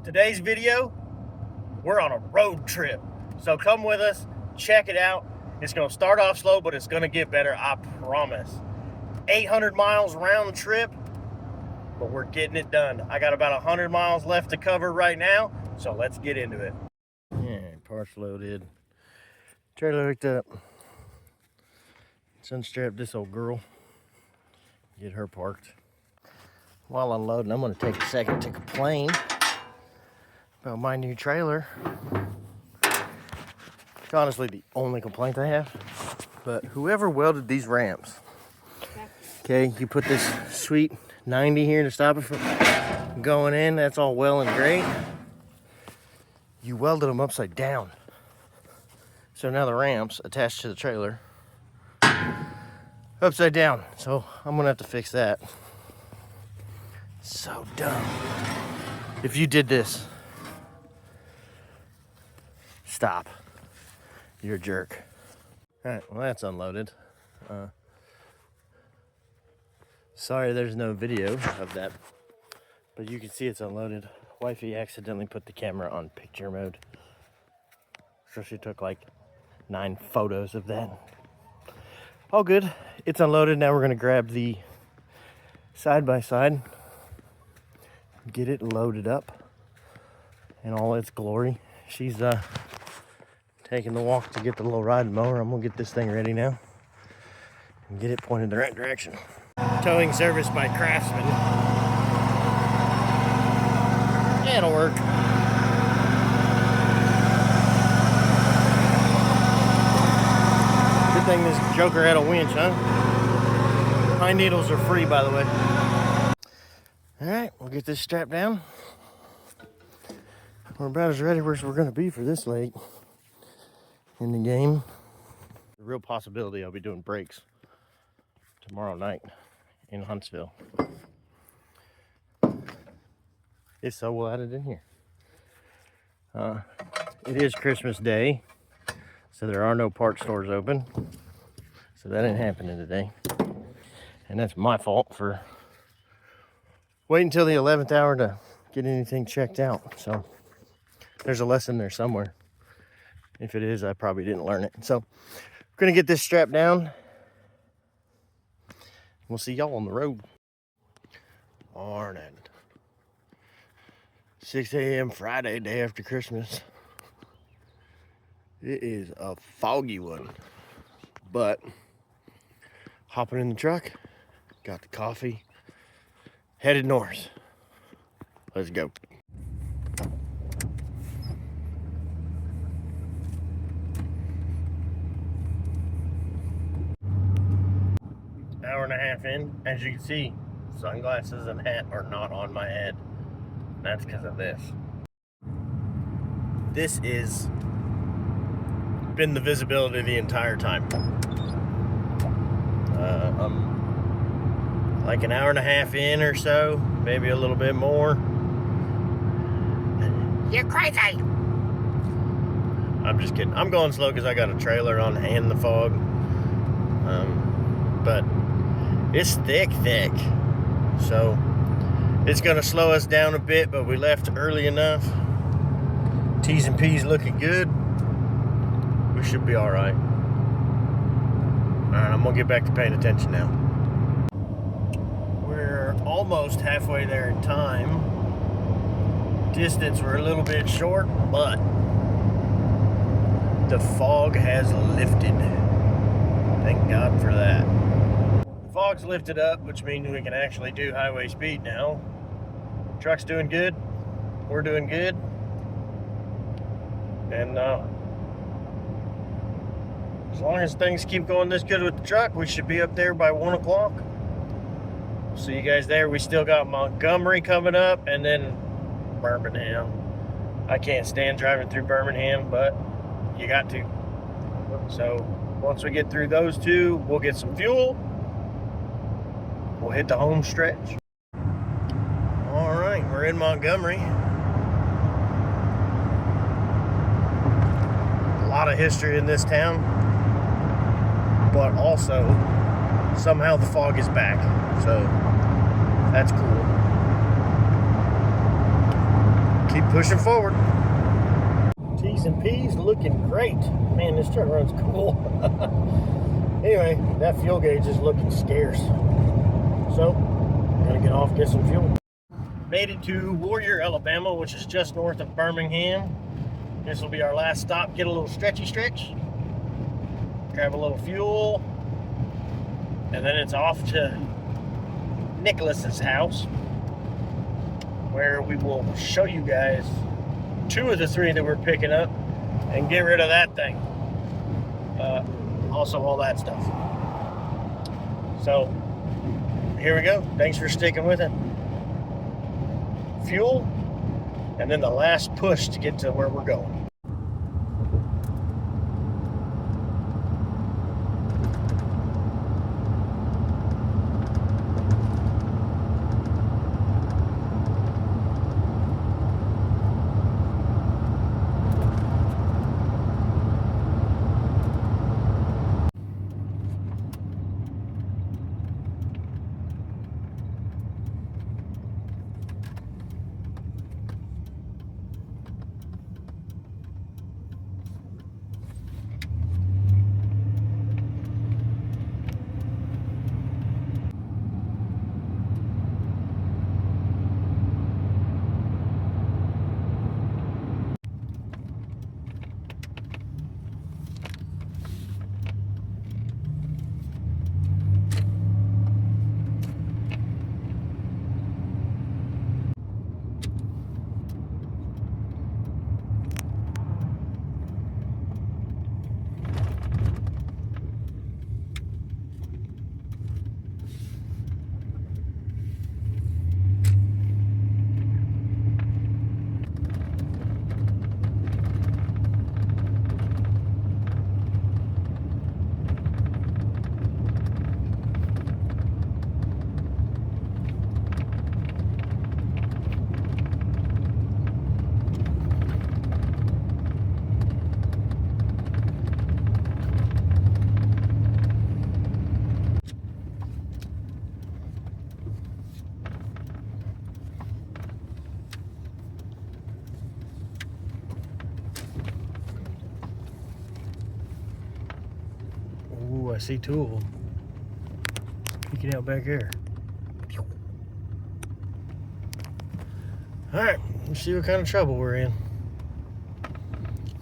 Today's video, we're on a road trip. So come with us, check it out. It's gonna start off slow, but it's gonna get better, I promise. 800 miles round trip, but we're getting it done. I got about 100 miles left to cover right now, so let's get into it. Yeah, parts loaded. Trailer hooked up. Let's unstrap this old girl. Get her parked. While unloading, I'm gonna take a second to complain about my new trailer. It's honestly the only complaint I have. But whoever welded these ramps, okay, you put this sweet 90 here to stop it from going in. That's all well and great. You welded them upside down. So now the ramps attached to the trailer upside down. So I'm gonna have to fix that. So dumb. If you did this, stop. You're a jerk. All right, well, that's unloaded. Sorry there's no video of that, but you can see it's unloaded. Wifey accidentally put the camera on picture mode, so she took like 9 photos of that. All good. It's unloaded. Now we're gonna grab the side-by-side, get it loaded up in all its glory. She's taking the walk to get the little riding mower. I'm gonna get this thing ready now and get it pointed the right direction. Towing service by Craftsman. Yeah, it'll work. Good thing this joker had a winch, huh? Pine needles are free, by the way. All right, we'll get this strapped down. We're about as ready as we're gonna be for this late in the game. The real possibility I'll be doing brakes tomorrow night in Huntsville. If so, we'll add it in here. It is Christmas Day, so there are no part stores open. So that ain't happening today. And that's my fault for waiting until the 11th hour to get anything checked out. So there's a lesson there somewhere. If it is, I probably didn't learn it. So we're gonna get this strapped down. We'll see y'all on the road. Morning. 6 a.m. Friday, day after Christmas. It is a foggy one, but hopping in the truck, got the coffee, headed north. Let's go. Hour and a half in, as you can see, sunglasses and hat are not on my head. That's because of this. This is been the visibility the entire time. I'm like an hour and a half in or so, maybe a little bit more. You're crazy. I'm just kidding. I'm going slow because I got a trailer on hand in the fog. But it's thick. So it's gonna slow us down a bit, but we left early enough. T's and P's looking good. We should be all right. All right, I'm gonna get back to paying attention now. We're almost halfway there in time. Distance, we're a little bit short, but the fog has lifted. Thank God for that. The fog's lifted up, which means we can actually do highway speed now. Truck's doing good. We're doing good. And as long as things keep going this good with the truck, we should be up there by 1 o'clock. See you guys there. We still got Montgomery coming up, and then Birmingham. I can't stand driving through Birmingham, but you got to. So once we get through those two, we'll get some fuel. We'll hit the home stretch. All right, we're in Montgomery. A lot of history in this town, but also somehow the fog is back, so that's cool. keep pushing forward. T's and P's looking great. Man, this truck runs cool. Anyway, that fuel gauge is looking scarce. So, gonna get off, get some fuel. Made it to Warrior, Alabama, which is just north of Birmingham. This will be our last stop. Get a little stretchy stretch. Grab a little fuel. And then it's off to Nicholas's house, where we will show you guys 2 of the 3 that we're picking up and get rid of that thing. Also all that stuff. So here we go. Thanks for sticking with it. Fuel, and then the last push to get to where we're going. Ooh, I see 2 of them peeking out back there. All right, let's see what kind of trouble we're in.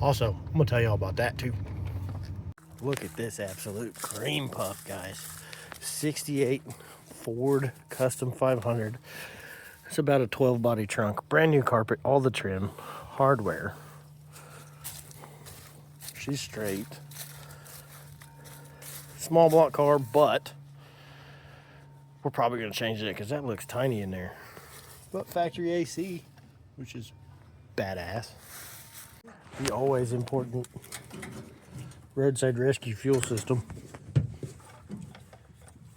Also, I'm gonna tell y'all about that too. Look at this absolute cream puff, guys. 68 Ford Custom 500. It's about a 12 body trunk. Brand new carpet, all the trim, hardware. She's straight. Small block car, but we're probably gonna change it because that looks tiny in there. But factory AC, which is badass. The always important roadside rescue fuel system.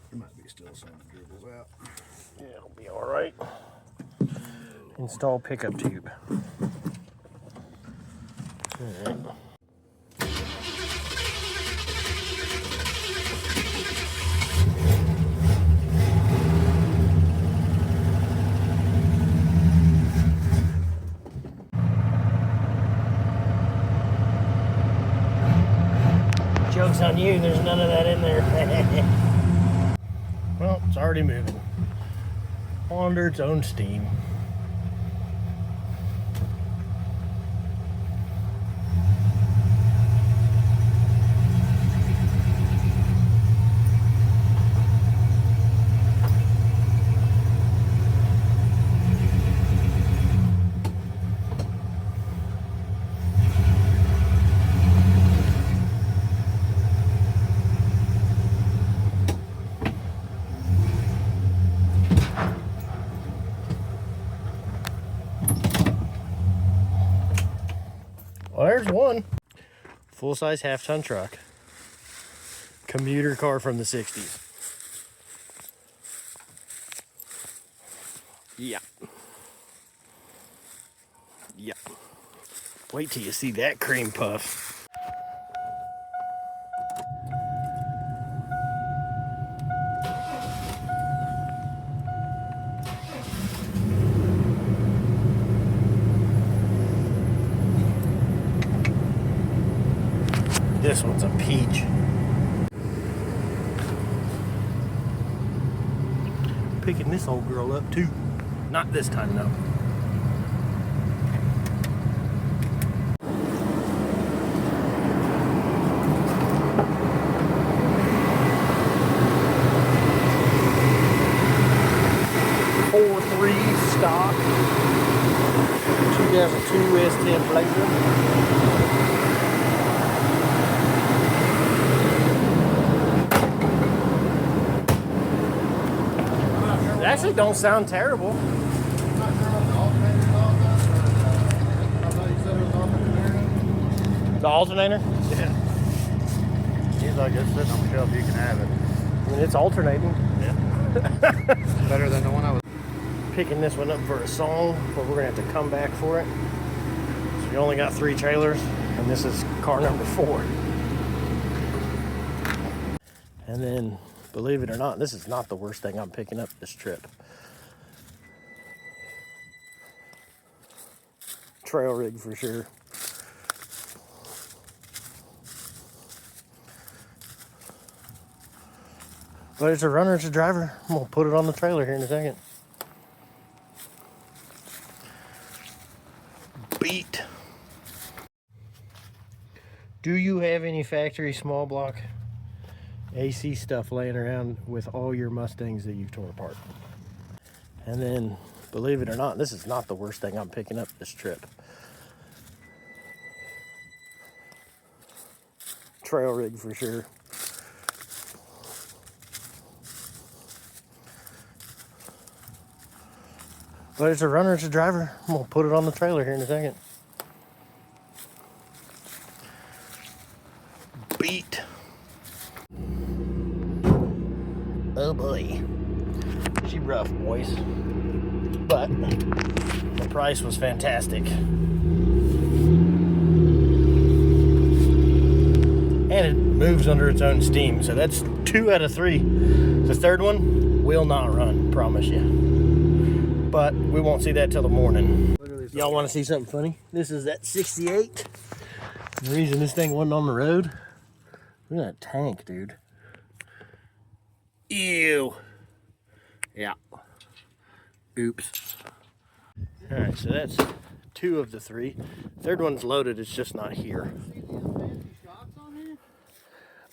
There might be still some that dribbles out. Yeah, it'll be all right. Install pickup tube. All right. Joke's on you, there's none of that in there. Well, it's already moving. Under its own steam. Well, there's one. Full-size half-ton truck. Commuter car from the 60s. Yeah. Yeah. Wait till you see that cream puff. This one's a peach. Picking this old girl up too. Not this time though. Stock 2002 S10 Blazer. It actually don't sound terrible. The alternator? Yeah. Seems like it's sitting on the shelf. You can have it. I mean, it's alternating. Yeah. Better than the one I was. Picking this one up for a song, but we're gonna have to come back for it. So we only got 3 trailers, and this is car number 4. And then, believe it or not, this is not the worst thing I'm picking up this trip. Trail rig for sure. But it's a runner, it's a driver. I'm gonna put it on the trailer here in a second. Beat. Do you have any factory small block AC stuff laying around with all your Mustangs that you've torn apart? And then, believe it or not, this is not the worst thing I'm picking up this trip. Trail rig for sure. But it's a runner, it's a driver. I'm gonna put it on the trailer here in a second. Beat. Oh boy. She rough, boys. But the price was fantastic. And it moves under its own steam. So that's 2 out of 3. The third one will not run, promise you. But we won't see that till the morning. Y'all want to see something funny? This is that 68. The reason this thing wasn't on the road. Look at that tank, dude. Ew. Yeah. Oops. Alright, so that's 2 of the 3. Third one's loaded, it's just not here.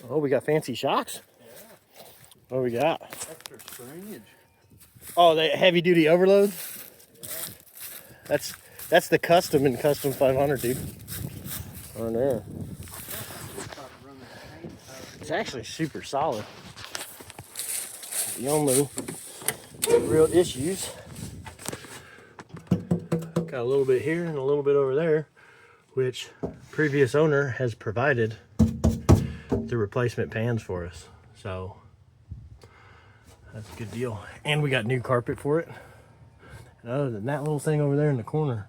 Oh, we got fancy shocks? Yeah. What we got? Extra strange. Oh, the heavy duty overload? Yeah. That's the custom and custom 500, dude. On there. It's actually super solid. The only real issues, got a little bit here and a little bit over there, which previous owner has provided the replacement pans for us. So that's a good deal. And we got new carpet for it. And other than that little thing over there in the corner,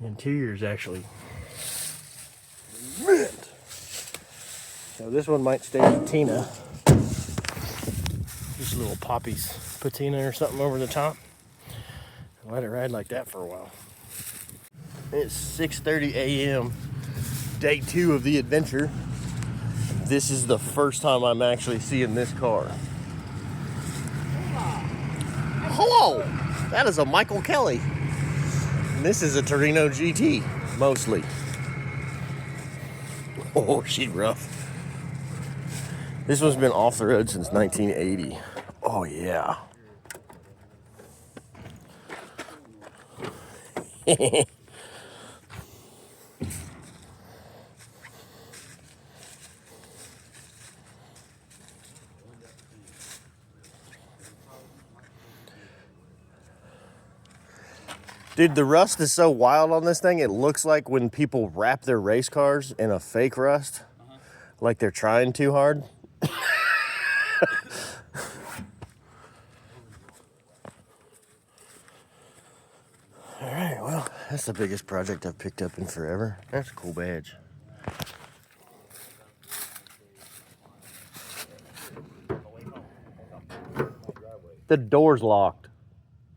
the interior is actually mint. So this one might stay with Tina. Just a little Poppy's patina or something over the top. Let it ride like that for a while. It's 6:30 a.m. Day 2 of the adventure. This is the first time I'm actually seeing this car. Hello! That is a Michael Kelly. And this is a Torino GT, mostly. Oh, she's rough. This one's been off the road since 1980. Oh, yeah. Dude, the rust is so wild on this thing, it looks like when people wrap their race cars in a fake rust, like they're trying too hard. All right, well, that's the biggest project I've picked up in forever. That's a cool badge. The door's locked.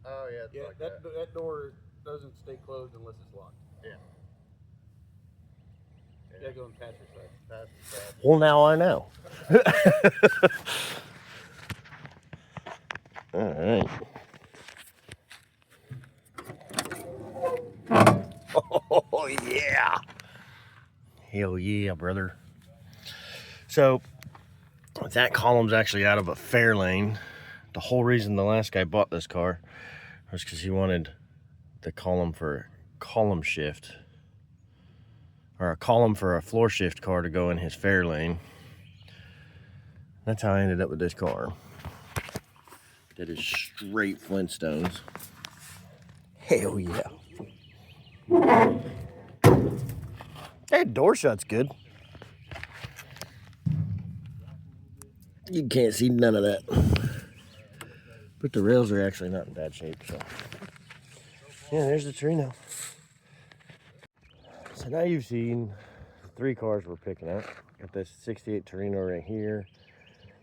Oh, yeah. It's like that door doesn't stay closed unless it's locked. Yeah. Yeah. Yeah, go on passenger side. Passenger side. Well, now I know. All right. Oh, yeah. Hell yeah, brother. So, that column's actually out of a Fairlane. The whole reason the last guy bought this car was because he wanted the column for column shift, or a column for a floor shift car to go in his Fairlane. That's how I ended up with this car. That is straight Flintstones. Hell yeah. Hey, door shut's good. You can't see none of that. But the rails are actually not in bad shape, so. Yeah, there's the Torino. So now you've seen 3 cars we're picking up. Got this 68 Torino right here,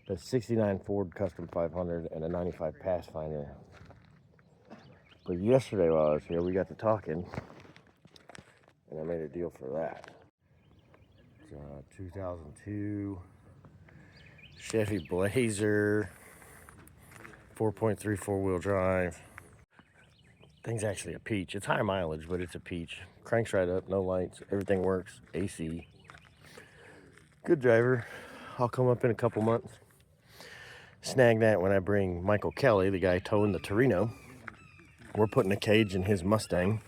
the 69 Ford Custom 500, and a 95 Pathfinder. But yesterday while I was here, we got to talking, and I made a deal for that. It's a 2002 Chevy Blazer, 4.3 4-wheel drive. Thing's actually a peach. It's high mileage, but it's a peach. Cranks right up, no lights, everything works, AC. Good driver. I'll come up in a couple months. Snag that when I bring Michael Kelly, the guy towing the Torino. We're putting a cage in his Mustang.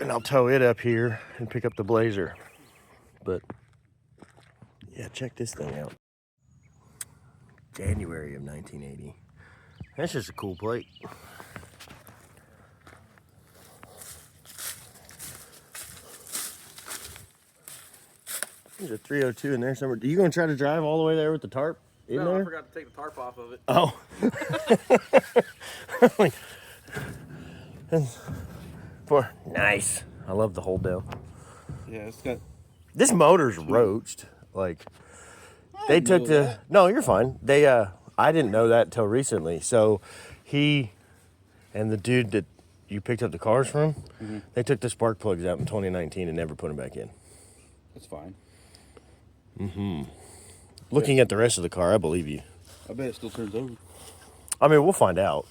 And I'll tow it up here and pick up the Blazer. But, yeah, check this thing out. January of 1980. That's just a cool plate. There's a 302 in there somewhere. Are you going to try to drive all the way there with the tarp in there? I forgot to take the tarp off of it. Oh. Nice. I love the hold down. Yeah, it's got. This motor's roached. Like, they took the. No, you're fine. They, I didn't know that till recently. So, he and the dude that you picked up the cars from, they took the spark plugs out in 2019 and never put them back in. That's fine. Looking at the rest of the car, I believe you. I bet it still turns over. I mean, we'll find out.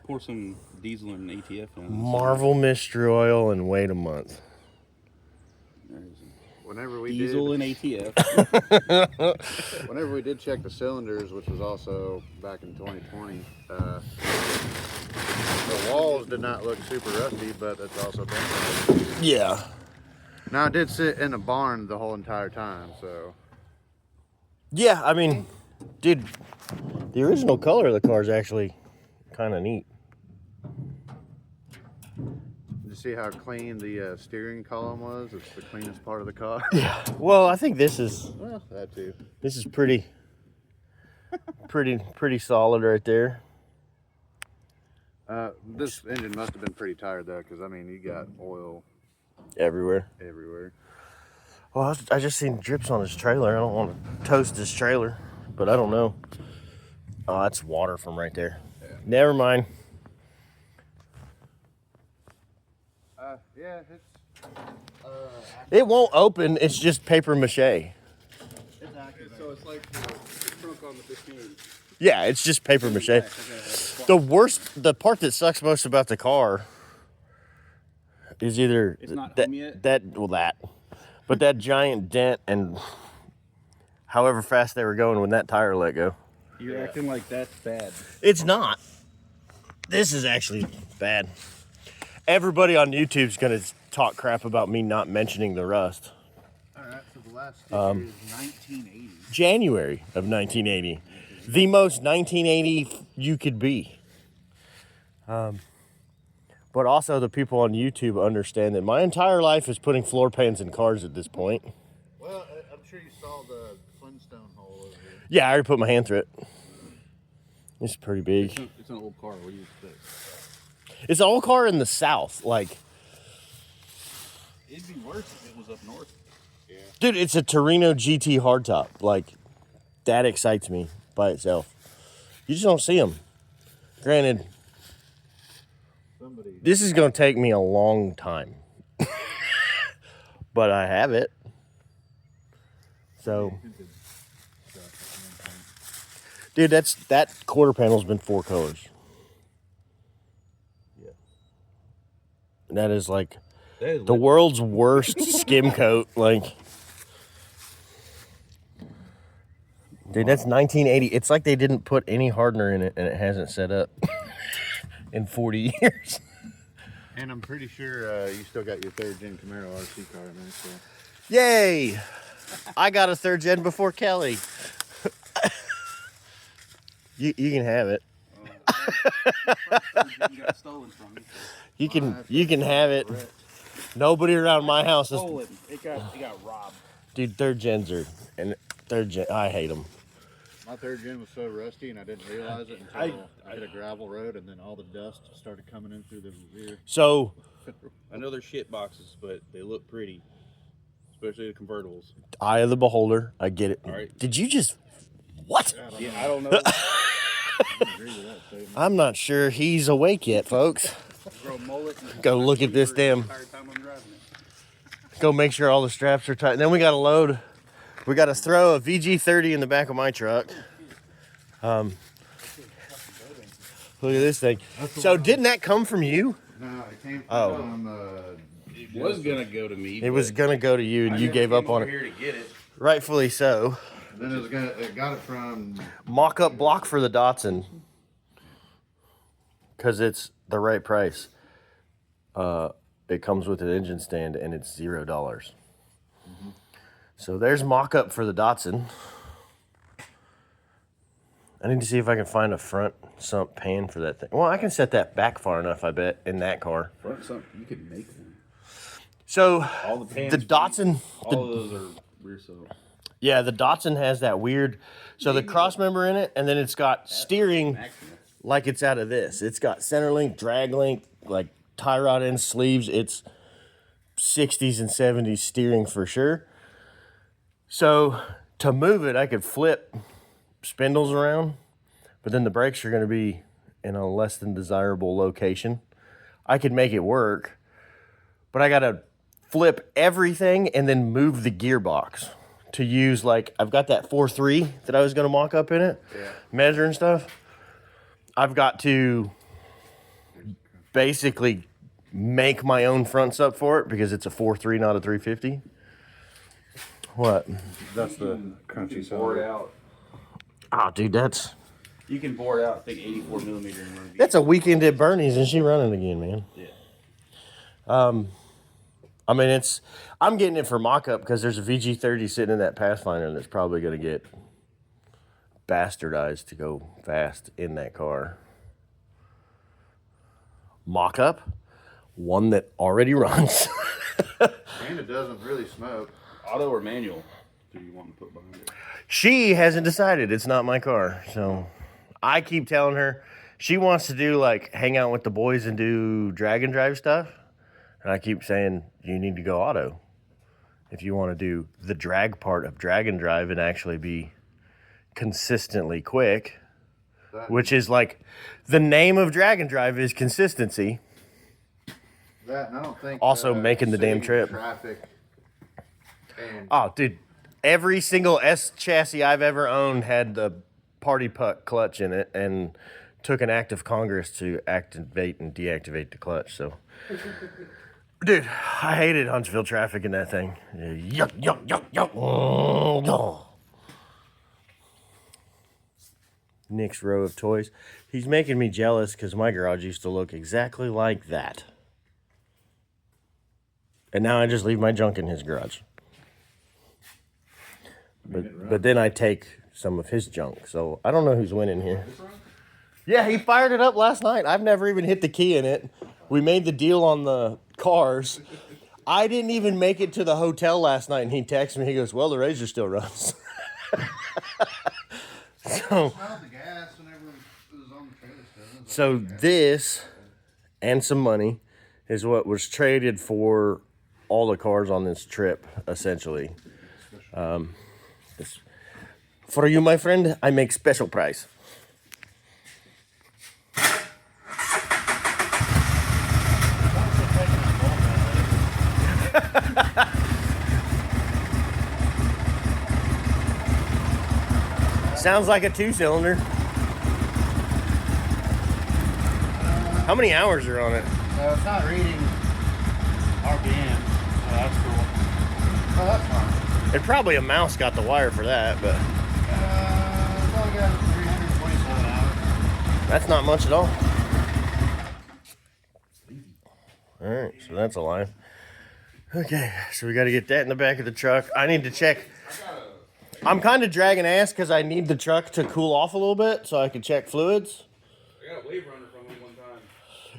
Pour some diesel and ATF in. Marvel Mystery Oil and wait a month. Whenever we Diesel did, and ATF. whenever we did check the cylinders, which was also back in 2020, the walls did not look super rusty, but it's also been. Yeah. Now it did sit in the barn the whole entire time, so. Yeah, I mean, dude, the original color of the car is actually kind of neat. Did you see how clean the steering column was? It's the cleanest part of the car. Yeah. Well, I think this is Well, that too. this is pretty solid right there. This engine must have been pretty tired though, because I mean, you got oil Everywhere. everywhere. Well, I just seen drips on his trailer. I don't want to toast his trailer, but I don't know. Oh, that's water from right there. Yeah. Never mind. Yeah, it's. It won't open. It's just paper mache. It's accurate. So it's like the trunk on the 15. Yeah, it's just paper mache. The part that sucks most about the car is either It's not that, home yet? but that giant dent and however fast they were going when that tire let go. You're acting like that's bad. It's not. This is actually bad. Everybody on YouTube's gonna talk crap about me not mentioning the rust. All right, so the last sticker is 1980. January of 1980. The most 1980 you could be. But also the people on YouTube understand that my entire life is putting floor pans in cars at this point. Well, I'm sure you saw the Flintstone hole over here. Yeah, I already put my hand through it. It's pretty big. It's an old car. What do you expect? It's an old car in the South. Like, It'd be worse if it was up north. Yeah. dude, it's a Torino GT hardtop. Like, that excites me by itself. You just don't see them. Granted, Somebody. this is going to take me a long time. but I have it. So, dude, that quarter panel's been 4 colors. Yeah. And that is like That is the world's worst skim coat. Like, dude, that's 1980. It's like they didn't put any hardener in it, and it hasn't set up in 40 years. And I'm pretty sure you still got your 3rd gen Camaro RC car in there. So. Yay! I got a 3rd gen before Kelly. You can have it. got stolen from me. You can have it. Nobody around my house is. Stolen. It got robbed. Dude, 3rd gens are, and 3rd gen, I hate them. My 3rd gen was so rusty, and I didn't realize it until I hit a gravel road, and then all the dust started coming in through the rear. So, I know they're shit boxes, but they look pretty, especially the convertibles. eye of the beholder, I get it. All right. Did you just what? I don't know. I'm not sure he's awake yet, folks. Grow mullet and Go look at this damn. entire time I'm driving it. Go make sure all the straps are tight. And then we got to load. We got to throw a VG30 in the back of my truck. Look at this thing. So didn't that come from you? No, it came Oh. from It was gonna go to me. It was gonna go to you, and you gave up on it. Here to get it. Rightfully so. then it got it from Mock-up block for the Datsun. Because it's the right price. It comes with an engine stand, and it's $0. So there's mock-up for the Datsun. I need to see if I can find a front sump pan for that thing. Well, I can set that back far enough, I bet, in that car. Front something you could make one. So All the pans. the Datsun, All of those are rear sub. yeah, the Datsun has that weird. So the cross member in it, and then it's got steering like it's out of this. It's got center link, drag link, like tie rod end sleeves. It's 60s and 70s steering for sure. So to move it, I could flip spindles around, but then the brakes are going to be in a less than desirable location. I could make it work, but I got to flip everything and then move the gearbox to use, like, I've got that 4.3 that I was going to mock up in it, measure and stuff. I've got to basically make my own front sub for it because it's a 4.3, not a 350. What? that's the crunchy Bore it side. out. Oh, dude, that's You can bore it out. I think 84 millimeter in one. a weekend at Bernie's and she running again, man. Yeah. I mean, I'm getting it for mock-up because there's a VG30 sitting in that Pathfinder that's probably going to get bastardized to go fast in that car. Mock-up, one that already runs. And it doesn't really smoke. Auto or manual? Do you want to put behind it? She hasn't decided. It's not my car. So I keep telling her she wants to do, like, hang out with the boys and do drag and drive stuff. And I keep saying, you need to go auto if you want to do the drag part of drag and drive and actually be consistently quick, which is like the name of drag and drive is consistency. That, and I don't think Also making the damn saving trip. Traffic. And Oh, dude, every single S chassis I've ever owned had the party puck clutch in it and took an act of Congress to activate and deactivate the clutch. So, dude, I hated Huntsville traffic in that thing. Yuck, yuck, yuck, yuck. Oh. Nick's row of toys. He's making me jealous because my garage used to look exactly like that. And now I just leave my junk in his garage. But then I take some of his junk. So I don't know who's winning here. Yeah, he fired it up last night. I've never even hit the key in it. We made the deal on the cars. I didn't even make it to the hotel last night, and he texted me. He goes, well, the Razor still runs. So this and some money is what was traded for all the cars on this trip, essentially. For you, my friend, I make special price. Sounds like a 2-cylinder. How many hours are on it? It's not reading RPM. Oh, that's cool. Oh, that's fine. And probably a mouse got the wire for that, but It's only got 327 hours. that's not much at all. All right, so that's a line. Okay, so we got to get that in the back of the truck. I need to check. I'm kind of dragging ass because I need the truck to cool off a little bit so I can check fluids. I got a wave runner from him one time.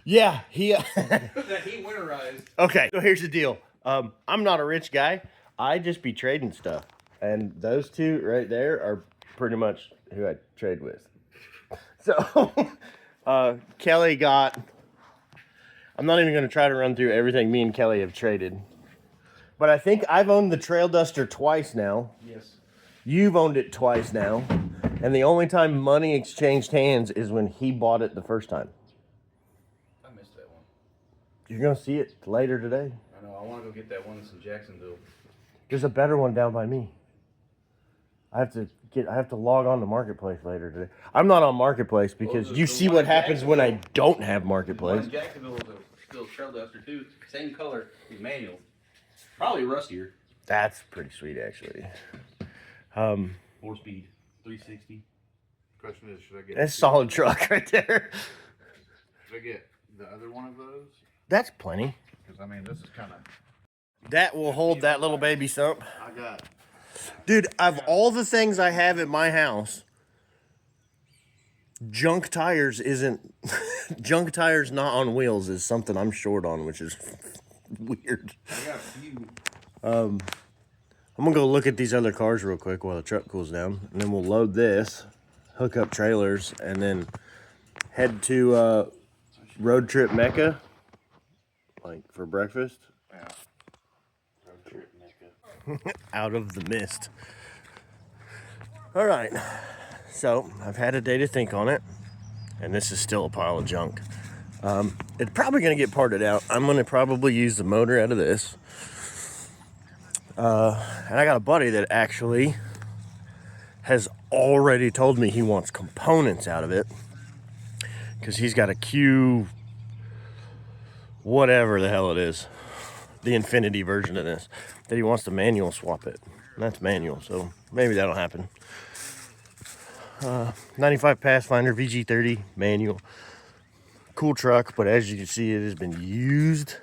Yeah, he. That he winterized. Okay, so here's the deal. I'm not a rich guy. I just be trading stuff, and those two right there are pretty much who I trade with. So, Kelly got. I'm not even going to try to run through everything me and Kelly have traded, but I think I've owned the Trail Duster twice now. Yes. You've owned it twice now, and the only time money exchanged hands is when he bought it the first time. I missed that one. You're going to see it later today. I know. I want to go get that one that's in Jacksonville. There's a better one down by me. I have to log on to Marketplace later today. I'm not on Marketplace because you see what happens when I don't have The one Marketplace. in Jacksonville is still Trail Duster too. Same color. He's manual. Probably rustier. That's pretty sweet, actually. 4-speed. 360. Question is, should I get? That's a solid truck right there. Should I get the other one of those? That's plenty. Because I mean, this is kind of. That will hold that little baby sump. I got. Dude, of all the things I have at my house, junk tires isn't... junk tires not on wheels is something I'm short on, which is weird. I got a few. I'm gonna go look at these other cars real quick while the truck cools down, and then we'll load this, hook up trailers, and then head to Road Trip Mecca, like for breakfast. Yeah. Road trip Mecca. Out of the mist. All right, so I've had a day to think on it, and this is still a pile of junk. It's probably gonna get parted out. I'm gonna probably use the motor out of this. And I got a buddy that actually has already told me he wants components out of it because he's got a Q, whatever the hell it is, the Infinity version of this, that he wants to manual swap it. And that's manual, so maybe that'll happen. 95 Pathfinder VG30 manual. Cool truck, but as you can see, it has been used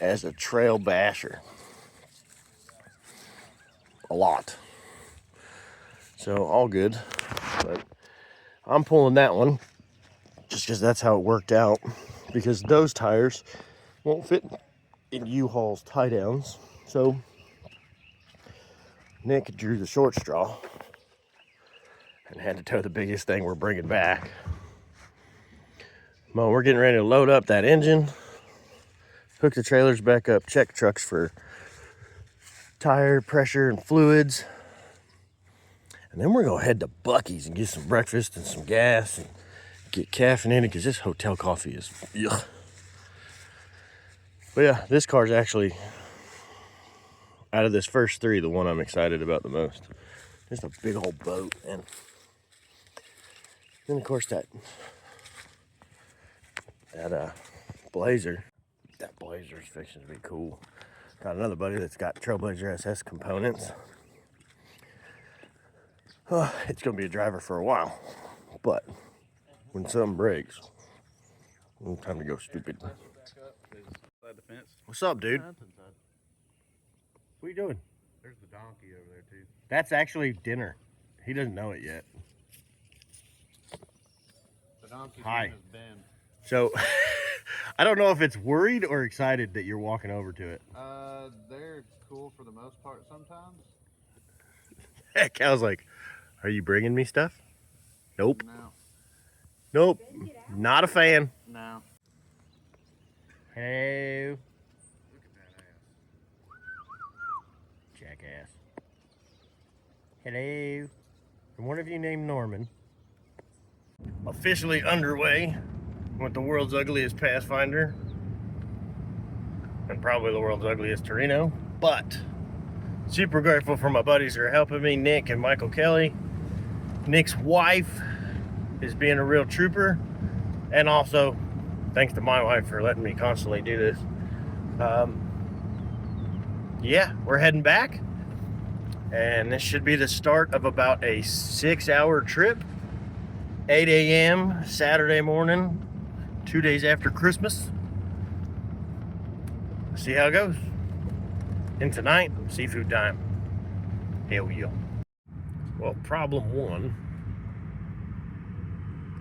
as a trail basher. A lot. So all good, but I'm pulling that one just because that's how it worked out, because those tires won't fit in U-Haul's tie downs. So Nick drew the short straw and had to tow the biggest thing we're bringing back. Well, we're getting ready to load up that engine, hook the trailers back up, check trucks for tire pressure and fluids, and then we're gonna head to Buc-ee's and get some breakfast and some gas and get caffeinated because this hotel coffee is yuck. But yeah, this car's actually, out of this first three, the one I'm excited about the most. Just a big old boat, and then of course that Blazer. That Blazer's fixing to be cool. Got another buddy that's got Trailblazer SS components. It's gonna be a driver for a while, but when something breaks, time to go stupid. What's up, dude? What are you doing? There's the donkey over there too. That's actually dinner. He doesn't know it yet. The donkey's Hi. name is Ben. So, I don't know if it's worried or excited that you're walking over to it. They're cool for the most part sometimes. Cal's like, are you bringing me stuff? Nope. No. Nope. Not a fan. No. Hello. Look at that ass. Jackass. Hello. And one of you named Norman. Officially underway with the world's ugliest Pathfinder. And probably the world's ugliest Torino. But super grateful for my buddies who are helping me, Nick and Michael Kelly. Nick's wife is being a real trooper, and also thanks to my wife for letting me constantly do this. Yeah, we're heading back, and this should be the start of about a 6-hour trip. 8 a.m. Saturday morning, 2 days after Christmas. See how it goes. And tonight, seafood time. Hell yeah. Well, problem one,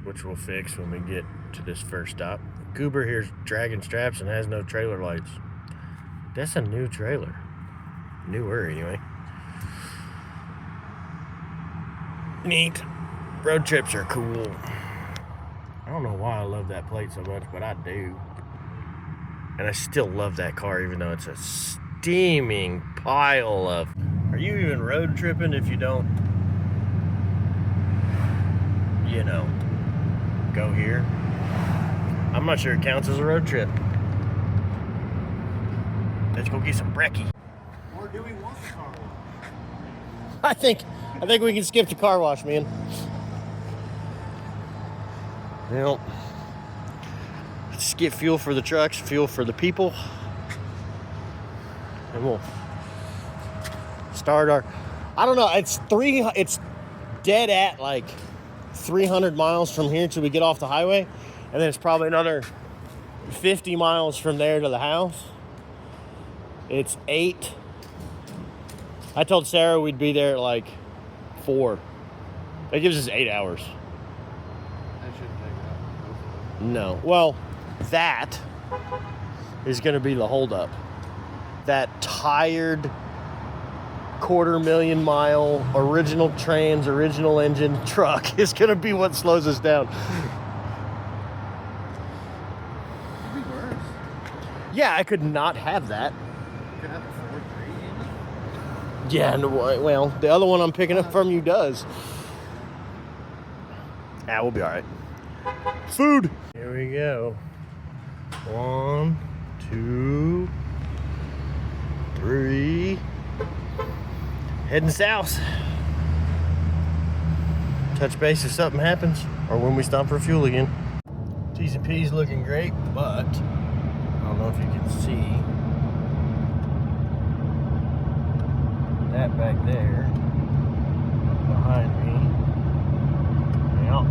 which we'll fix when we get to this first stop. Goober here's dragging straps and has no trailer lights. That's a new trailer. Newer, anyway. Neat. Road trips are cool. I don't know why I love that plate so much, but I do. And I still love that car, even though it's a steaming pile of... Are you even road tripping if you don't, you know, go here? I'm not sure it counts as a road trip. Let's go get some brekkie. Or do we want the car wash? I think we can skip the car wash, man. Well, let's get fuel for the trucks, fuel for the people, and we'll start our... I don't know, it's dead at like 300 miles from here till we get off the highway, and then it's probably another 50 miles from there to the house. It's 8. I told Sarah we'd be there at like 4. That gives us 8 hours. That shouldn't take that. No. Well, that is going to be the holdup. That tired 250,000 mile original trans, original engine truck is going to be what slows us down. Could be worse. Yeah, I could not have that. Could have a 4.3 engine. Yeah, no, well, the other one I'm picking up from you does. Ah, we'll be all right. Food. Here we go. 1, 2, 3. Heading south. Touch base if something happens, or when we stop for fuel again. T's and P's looking great, but I don't know if you can see that back there behind me. Yeah,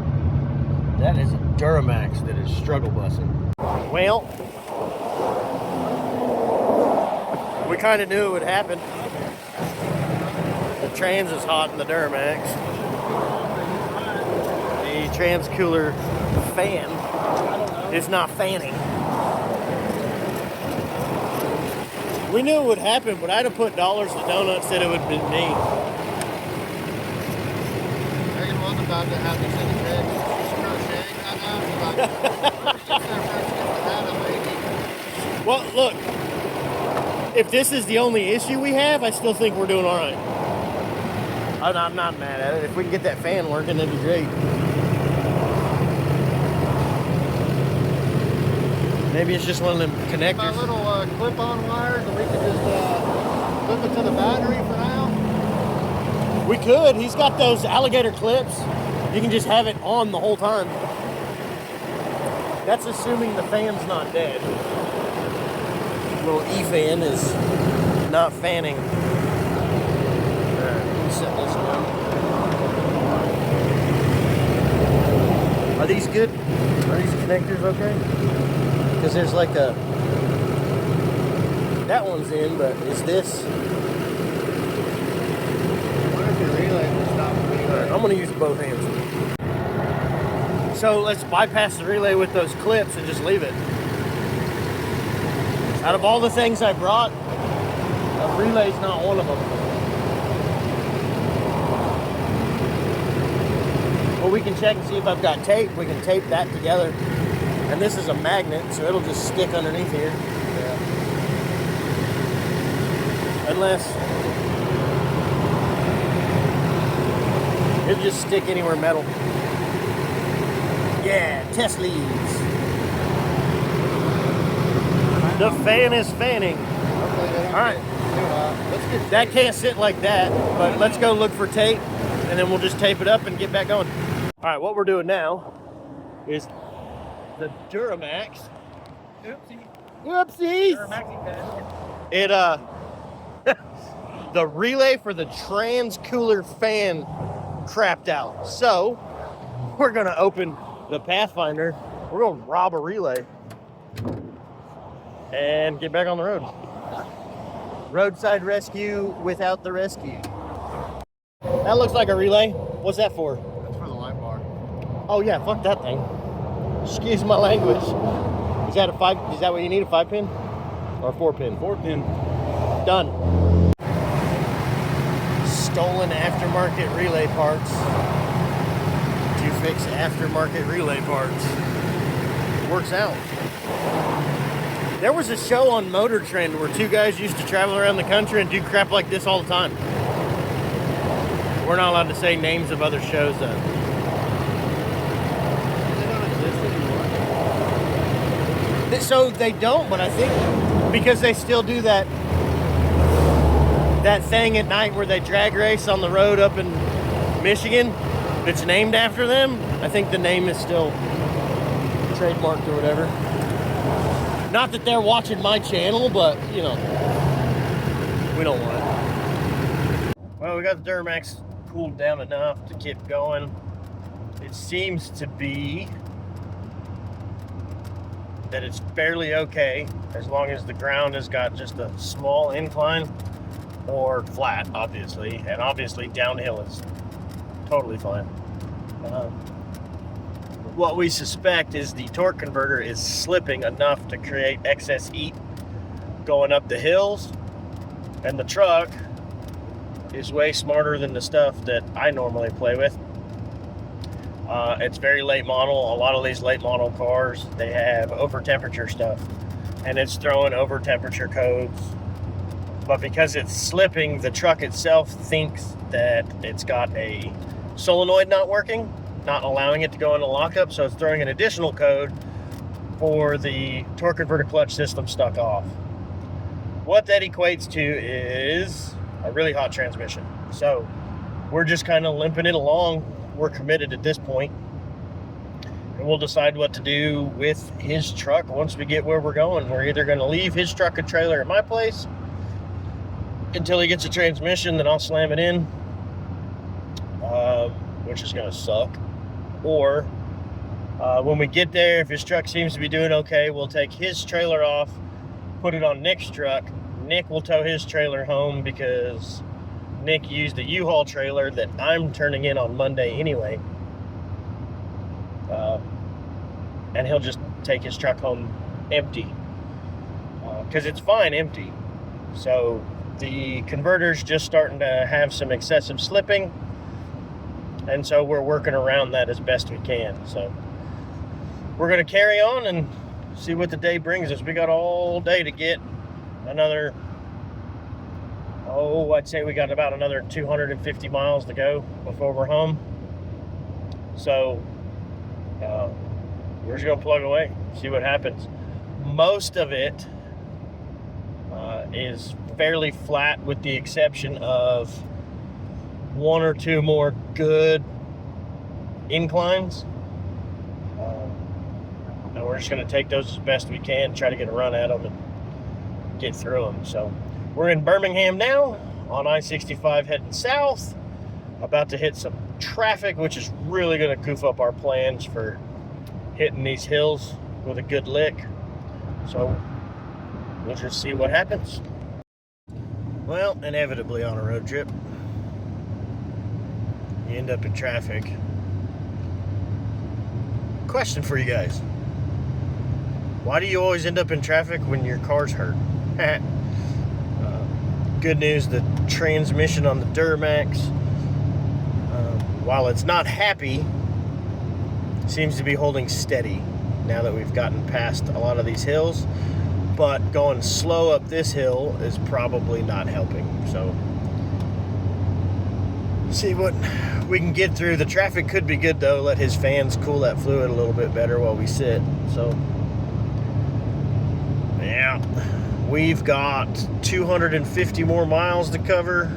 that is a Duramax that is struggle busing. Well, we kind of knew it would happen. The trans is hot in the Duramax. The trans cooler fan is not fanning. We knew it would happen, but I'd have put dollars to donuts that it would have been me. Megan was about to have this in the bed. She's crocheting right now. She's like, Well, look, if this is the only issue we have, I still think we're doing all right. I'm not mad at it. If we can get that fan working, that'd be great. Maybe it's just one of them my connectors. little clip-on wires that we could just clip it to the battery for now. We could. He's got those alligator clips. You can just have it on the whole time. That's assuming the fan's not dead. Little E-fan is not fanning. Alright, let me set this down. Are these good? Are these connectors okay? Because there's like a... That one's in, but is this... What if the relay will stop the relay? I'm going to use both hands. So let's bypass the relay with those clips and just leave it. Out of all the things I brought, a relay's not one of them. Well, we can check and see if I've got tape. We can tape that together. And this is a magnet, so it'll just stick underneath here. Yeah. Unless it'll just stick anywhere metal. Yeah, test leads. The fan is fanning. Hopefully they don't All right. get too hot. Let's get That can't sit like that, but let's go look for tape and then we'll just tape it up and get back going. All right, what we're doing now is the Duramax. Whoopsies! It the relay for the trans cooler fan crapped out. So we're gonna open the Pathfinder. We're gonna rob a relay and get back on the road. Roadside rescue without the rescue. That looks like a relay. What's that for? That's for the light bar. Oh yeah, fuck that thing. Excuse my language. Is that a 5? Is that what you need? A 5-pin or a 4-pin? 4-pin. Done. Stolen aftermarket relay parts to fix aftermarket relay parts. Works out. There was a show on Motor Trend where 2 guys used to travel around the country and do crap like this all the time. We're not allowed to say names of other shows though. They don't exist anymore. So they don't, but I think because they still do that thing at night where they drag race on the road up in Michigan that's named after them, I think the name is still trademarked or whatever. Not that they're watching my channel, but you know, we don't want it. Well, we got the Duramax cooled down enough to keep going. It seems to be that it's fairly okay as long as the ground has got just a small incline or flat, obviously, and obviously downhill is totally fine. What we suspect is the torque converter is slipping enough to create excess heat going up the hills, and the truck is way smarter than the stuff that I normally play with. It's very late model. A lot of these late model cars, they have over temperature stuff, and it's throwing over temperature codes. But because it's slipping, the truck itself thinks that it's got a solenoid not working, not allowing it to go into lockup, so it's throwing an additional code for the torque converter clutch system stuck off. What that equates to is a really hot transmission. So we're just kind of limping it along. We're committed at this point, and we'll decide what to do with his truck once we get where we're going. We're either going to leave his truck and trailer at my place until he gets a transmission, then I'll slam it in, which is going to suck. Or when we get there, if his truck seems to be doing okay, we'll take his trailer off, put it on Nick's truck. Nick will tow his trailer home because Nick used a U-Haul trailer that I'm turning in on Monday anyway. And he'll just take his truck home empty. Because it's fine empty. So the converter's just starting to have some excessive slipping. And so we're working around that as best we can. So we're going to carry on and see what the day brings us. We got all day to get another, I'd say we got about another 250 miles to go before we're home. So we're just going to plug away, see what happens. Most of it is fairly flat with the exception of 1 or 2 more good inclines. And we're just going to take those as best we can, try to get a run at them and get through them. So we're in Birmingham now on I-65 heading south, about to hit some traffic, which is really going to goof up our plans for hitting these hills with a good lick. So we'll just see what happens. Well, inevitably on a road trip, you end up in traffic. Question for you guys. Why do you always end up in traffic when your car's hurt? Good news, the transmission on the Duramax, while it's not happy, seems to be holding steady now that we've gotten past a lot of these hills. But going slow up this hill is probably not helping. So see what we can get through. The traffic could be good though. Let his fans cool that fluid a little bit better while we sit. So yeah, we've got 250 more miles to cover,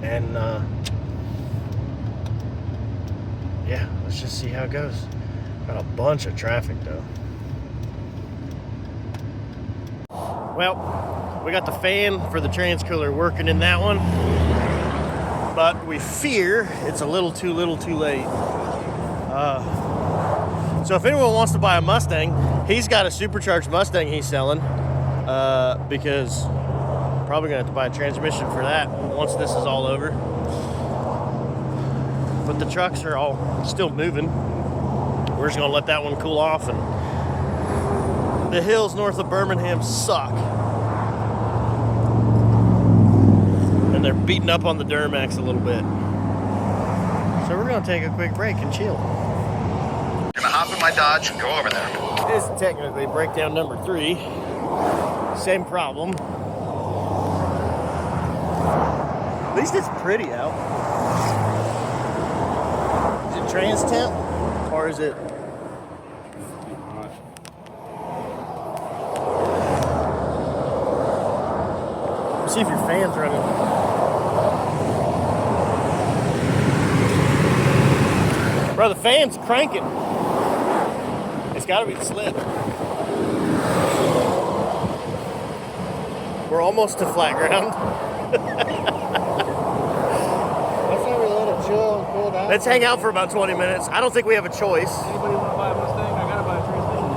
And yeah, let's just see how it goes. Got a bunch of traffic though. Well, we got the fan for the transcooler working in that one, but we fear it's a little too late. So if anyone wants to buy a Mustang, he's got a supercharged Mustang he's selling, because probably gonna have to buy a transmission for that once this is all over. But the trucks are all still moving. We're just gonna let that one cool off, and the hills north of Birmingham suck. And they're beating up on the Duramax a little bit. So we're gonna take a quick break and chill. Gonna hop in my Dodge and go over there. This is technically breakdown number 3. Same problem. At least it's pretty out. Is it trans temp or is it? Let's see if your fan's running. Bro, the fan's cranking. It's gotta be the slip. We're almost to flat ground. Let's hang out for about 20 minutes. I don't think we have a choice. Anybody want to buy a Mustang? I gotta buy a transmission.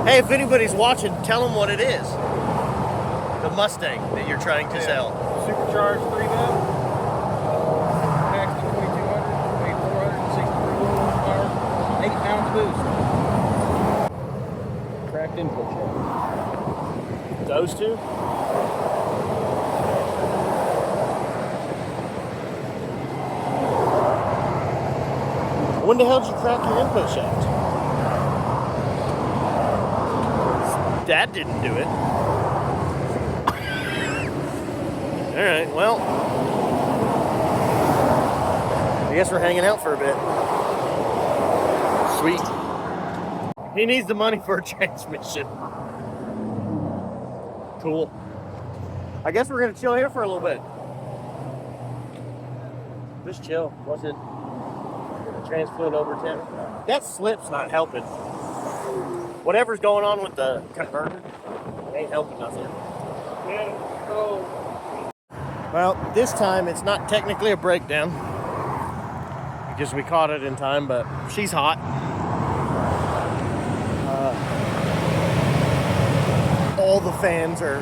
I'm Hey, if anybody's watching, tell them what it is. The Mustang that you're trying to sell. supercharged 3-valve. Paxton 2200, weighed 463 horsepower, 8 pounds boost. Cracked input shaft. Those two? When the hell did you crack your input shaft? Dad didn't do it. Alright, well, I guess we're hanging out for a bit. Sweet. He needs the money for a transmission. Cool. I guess we're gonna chill here for a little bit. Just chill. What's it? Transfluent over 10. That slip's not helping. Whatever's going on with the converter, it ain't helping nothing. Well, this time it's not technically a breakdown because we caught it in time, but she's hot. All the fans are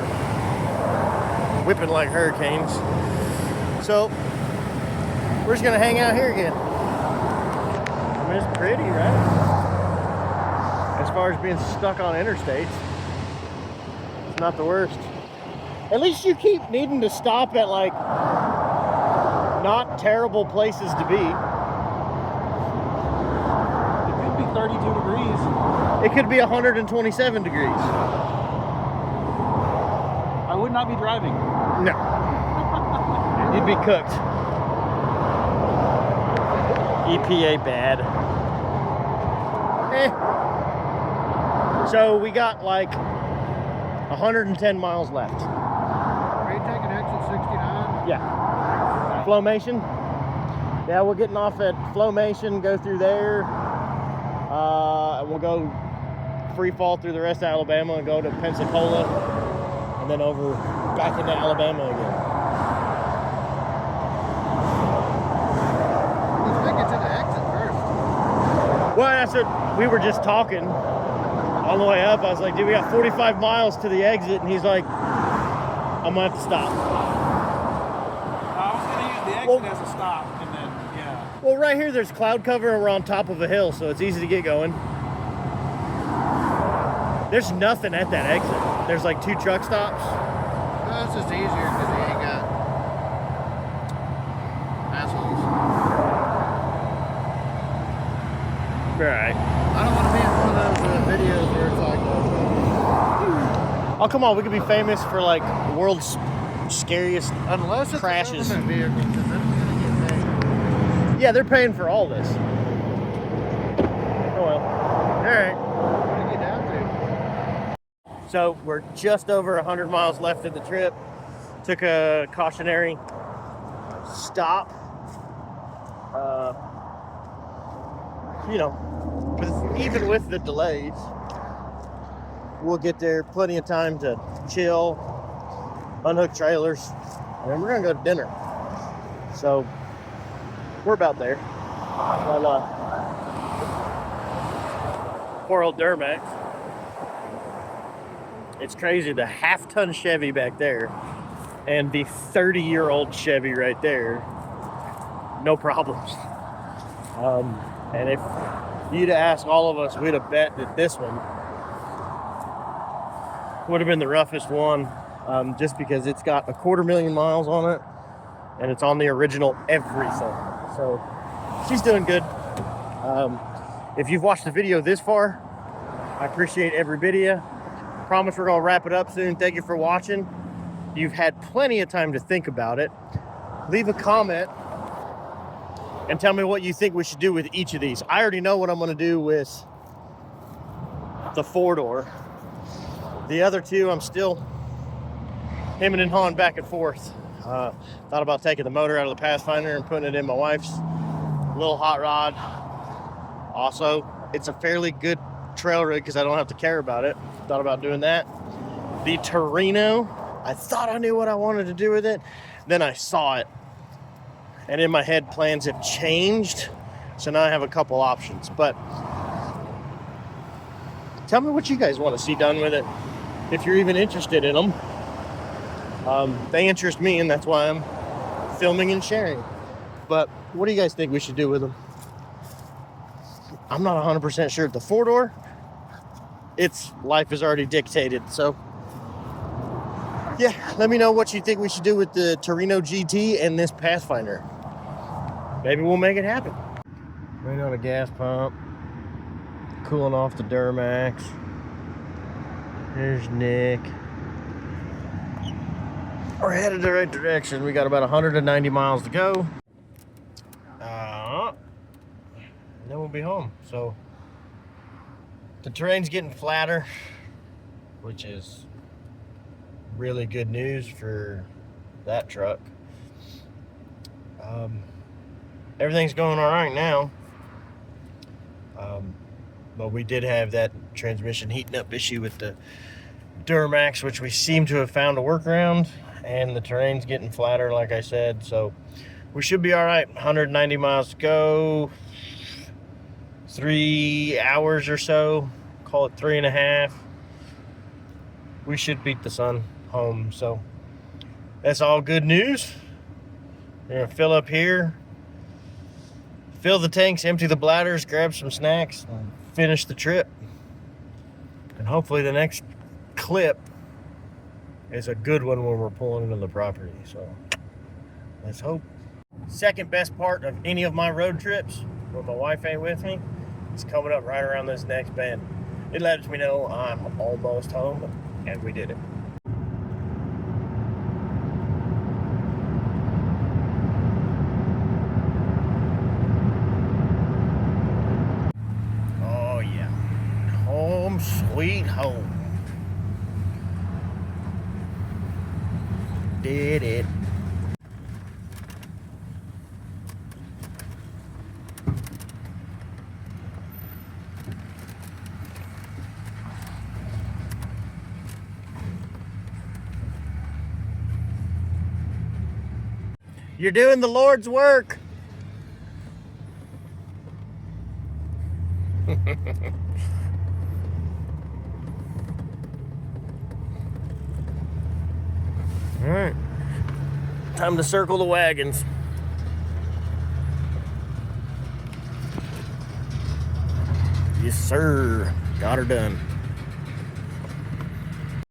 whipping like hurricanes. So we're just gonna hang out here again. I mean, it's pretty, right? As far as being stuck on interstates, it's not the worst. At least you keep needing to stop at like not terrible places to be. It could be 32 degrees. It could be 127 degrees. I would not be driving. No. You'd be cooked. EPA bad. So we got like 110 miles left. Are you taking exit 69? Yeah. Flowmation. Yeah, we're getting off at Flowmation, go through there. And we'll go free fall through the rest of Alabama and go to Pensacola and then over back into Alabama again. Let's make it to the exit first. Well, that's what we were just talking on the way up. I was like, dude, we got 45 miles to the exit. And he's like, I'm gonna have to stop. I was going to use the exit as a stop, and then, yeah. Well, right here, there's cloud cover and we're on top of a hill, so it's easy to get going. There's nothing at that exit. There's like 2 truck stops. No, it's just easier because he ain't got assholes. Right. I don't want to be in one of those videos where it's like, Oh, come on, we could be famous for like the world's scariest unless it's crashes. a government vehicle, because then it's going to get paid. Yeah, they're paying for all this. Oh well. All right. What do you get down to? So we're just over 100 miles left in the trip. Took a cautionary stop. You know, even with the delays, we'll get there plenty of time to chill, unhook trailers, and then we're gonna go to dinner. So we're about there. But, poor old Duramax. It's crazy, the half-ton Chevy back there and the 30-year-old Chevy right there, no problems. And if you'd ask all of us, we'd have bet that this one would have been the roughest one, just because it's got 250,000 miles on it and it's on the original everything. So she's doing good. If you've watched the video this far, I appreciate every bit of you. Promise we're gonna wrap it up soon. Thank you for watching. You've had plenty of time to think about it. Leave a comment and tell me what you think we should do with each of these. I already know what I'm gonna do with the 4-door. The other two, I'm still hemming and hawing back and forth. Thought about taking the motor out of the Pathfinder and putting it in my wife's little hot rod. Also, it's a fairly good trail rig because I don't have to care about it. Thought about doing that. The Torino, I thought I knew what I wanted to do with it. Then I saw it. And in my head, plans have changed. So now I have a couple options. But tell me what you guys want to see done with it, if you're even interested in them. They interest me, and that's why I'm filming and sharing. But what do you guys think we should do with them? I'm not 100% sure. The 4-door, its life is already dictated. So yeah, let me know what you think we should do with the Torino GT and this Pathfinder. Maybe we'll make it happen. Right on a gas pump, cooling off the Duramax. There's Nick. We're headed the right direction. We got about 190 miles to go. And then we'll be home. So the terrain's getting flatter, which is really good news for that truck. Everything's going all right now. But we did have that transmission heating up issue with the Duramax, which we seem to have found a workaround, and the terrain's getting flatter, like I said, so we should be all right. 190 miles to go, 3 hours or so, call it 3.5. We should beat the sun home, so that's all good news. We're gonna fill up here, fill the tanks, empty the bladders, grab some snacks, and finish the trip. And hopefully the next clip is a good one when we're pulling into the property. So let's hope. Second best part of any of my road trips when my wife ain't with me is coming up right around this next bend. It lets me know I'm almost home, and we did it. Oh yeah, home sweet home. Did it. You're doing the Lord's work. All right, time to circle the wagons. Yes, sir. Got her done.